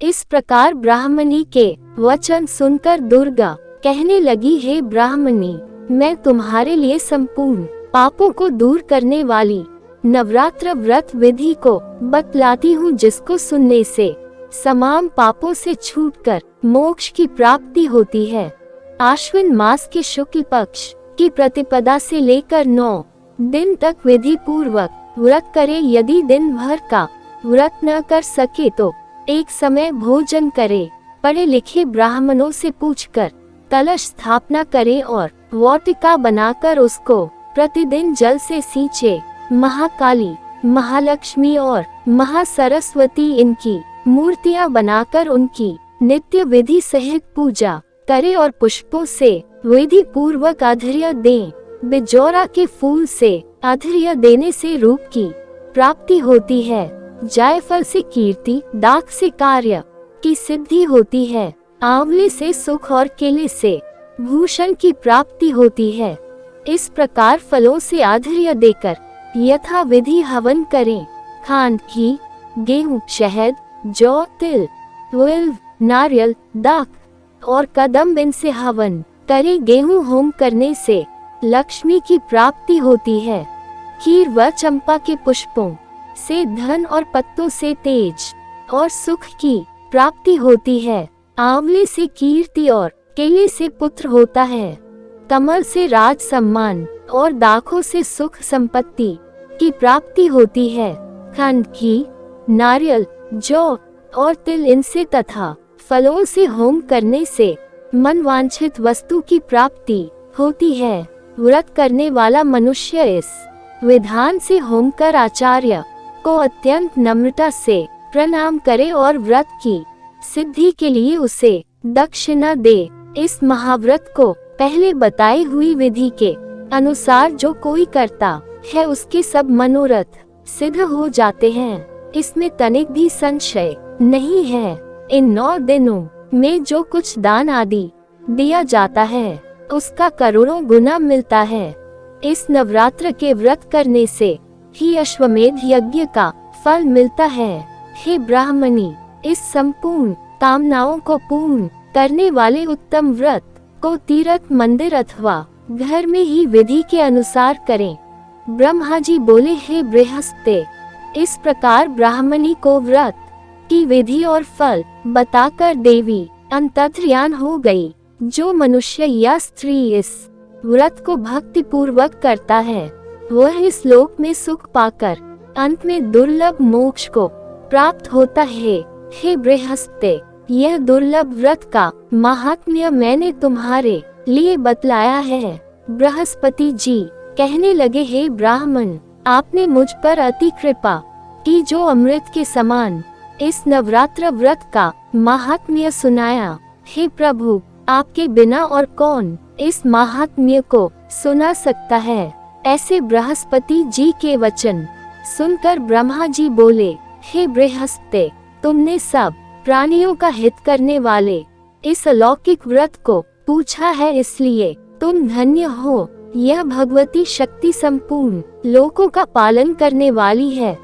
इस प्रकार ब्राह्मणी के वचन सुनकर दुर्गा कहने लगी, हे ब्राह्मणी, मैं तुम्हारे लिए संपूर्ण पापों को दूर करने वाली नवरात्र व्रत विधि को बतलाती हूँ, जिसको सुनने से तमाम पापों से छूटकर मोक्ष की प्राप्ति होती है। आश्विन मास के शुक्ल पक्ष की प्रतिपदा से लेकर 9 दिन तक विधि पूर्वक व्रत करे। यदि दिन भर का व्रत न कर सके तो एक समय भोजन करे। पढ़े लिखे ब्राह्मणों से पूछकर कलश स्थापना करे और वाटिका बनाकर उसको प्रतिदिन जल से सींचे। महाकाली, महालक्ष्मी और महासरस्वती इनकी मूर्तियां बनाकर उनकी नित्य विधि सहित पूजा करे और पुष्पों से विधि पूर्वक अर्घ्य दें। बिजौरा के फूल से अर्घ्य देने से रूप की प्राप्ति होती है। जायफल से कीर्ति, दाख से कार्य की सिद्धि होती है। आंवले से सुख और केले से भूषण की प्राप्ति होती है। इस प्रकार फलों से अर्घ्य देकर यथा विधि हवन करें। खांड, घी, गेहूं, शहद, जौ, तिल, विल्व, नारियल, दाख और कदम्ब इनसे हवन करें। गेहूं होम करने से लक्ष्मी की प्राप्ति होती है। खीर व चंपा के पुष्पों से धन और पत्तों से तेज और सुख की प्राप्ति होती है। आंवले से कीर्ति और केले से पुत्र होता है। कमल से राज सम्मान और दाखों से सुख संपत्ति की प्राप्ति होती है। खंड, घी, नारियल, जौ और तिल इनसे तथा फलों से होम करने से मनवांछित वस्तु की प्राप्ति होती है। व्रत करने वाला मनुष्य इस विधान से होम कर आचार्य को अत्यंत नम्रता से प्रणाम करे और व्रत की सिद्धि के लिए उसे दक्षिणा दे। इस महाव्रत को पहले बताई हुई विधि के अनुसार जो कोई करता है उसके सब मनोरथ सिद्ध हो जाते हैं। इसमें तनिक भी संशय नहीं है। इन 9 दिनों में जो कुछ दान आदि दिया जाता है उसका करोड़ों गुना मिलता है। इस नवरात्र के व्रत करने से ही अश्वमेध यज्ञ का फल मिलता है। हे ब्राह्मणी, इस संपूर्ण कामनाओं को पूर्ण करने वाले उत्तम व्रत को तीर्थ, मंदिर अथवा घर में ही विधि के अनुसार करें। ब्रह्मा जी बोले, हे बृहस्पति, इस प्रकार ब्राह्मणी को व्रत की विधि और फल बताकर देवी अंतर्ध्यान हो गई। जो मनुष्य या स्त्री इस व्रत को भक्ति पूर्वक करता है वह इस लोक में सुख पाकर अंत में दुर्लभ मोक्ष को प्राप्त होता है। हे बृहस्पति, यह दुर्लभ व्रत का महात्म्य मैंने तुम्हारे लिए बतलाया है। बृहस्पति जी कहने लगे, हे ब्राह्मण, आपने मुझ पर अति कृपा की जो अमृत के समान इस नवरात्र व्रत का महात्म्य सुनाया। हे प्रभु, आपके बिना और कौन इस महात्म्य को सुना सकता है। ऐसे बृहस्पति जी के वचन सुनकर ब्रह्मा जी बोले, हे बृहस्पति, तुमने सब प्राणियों का हित करने वाले इस अलौकिक व्रत को पूछा है, इसलिए तुम धन्य हो। यह भगवती शक्ति संपूर्ण लोकों का पालन करने वाली है।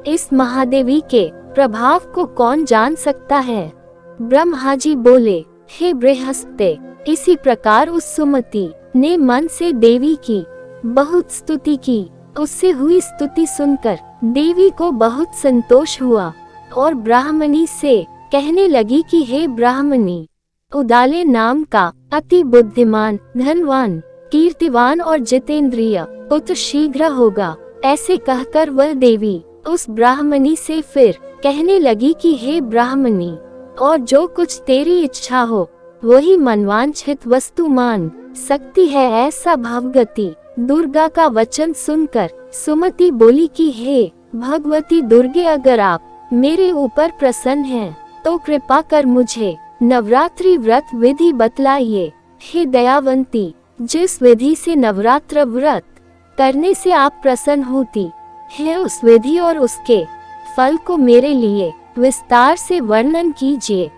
इस महादेवी के प्रभाव को कौन जान सकता है। ब्रह्मा जी बोले, हे बृहस्पति, इसी प्रकार उस सुमति ने मन से देवी की बहुत स्तुति की। उससे हुई स्तुति सुनकर देवी को बहुत संतोष हुआ और ब्राह्मणी से कहने लगी कि हे ब्राह्मणी, उदाले नाम का अति बुद्धिमान, धनवान, कीर्तिवान और जितेंद्रिय पुत्र शीघ्र होगा। ऐसे कहकर वह देवी उस ब्राह्मणी से फिर कहने लगी कि हे ब्राह्मणी, और जो कुछ तेरी इच्छा हो वही मनवांछित वस्तु मान सकती है। ऐसा भगवती दुर्गा का वचन सुनकर सुमति बोली कि हे भगवती दुर्गे, अगर आप मेरे ऊपर प्रसन्न हैं तो कृपा कर मुझे नवरात्रि व्रत विधि बतलाइए। हे दयावंती, जिस विधि से नवरात्र व्रत करने से आप प्रसन्न होती है उस विधि और उसके फल को मेरे लिए विस्तार से वर्णन कीजिए।